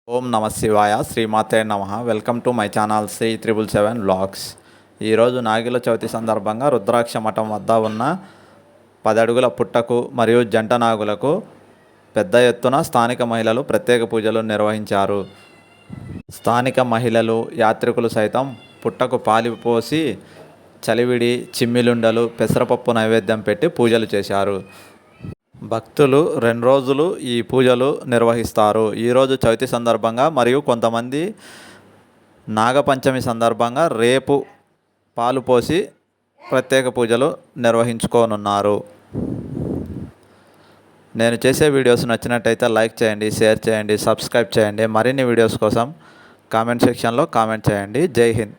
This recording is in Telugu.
ఓం నమ శివాయ శ్రీమాతే నమ. Welcome to my channel Sri 777 vlogs. ఈరోజు నాగిల చవితి సందర్భంగా రుద్రాక్ష మఠం వద్ద ఉన్న 10 అడుగుల పుట్టకు మరియు జంట నాగులకు పెద్ద ఎత్తున స్థానిక మహిళలు ప్రత్యేక పూజలు నిర్వహించారు. స్థానిక మహిళలు, యాత్రికులు సైతం పుట్టకు పాలిపోసి చలివిడి, చిమ్మిలుండలు, పెసరపప్పు నైవేద్యం పెట్టి పూజలు చేశారు. భక్తులు 2 రోజులు ఈ పూజలు నిర్వహిస్తారు. ఈరోజు చవితి సందర్భంగా మరియు కొంతమంది నాగపంచమి సందర్భంగా రేపు పాలు పోసి ప్రత్యేక పూజలు నిర్వహించుకోనున్నారు. నేను చేసే వీడియోస్ నచ్చినట్టయితే లైక్ చేయండి, షేర్ చేయండి, సబ్స్క్రైబ్ చేయండి. మరిన్ని వీడియోస్ కోసం కామెంట్ సెక్షన్లో కామెంట్ చేయండి. జై హింద్.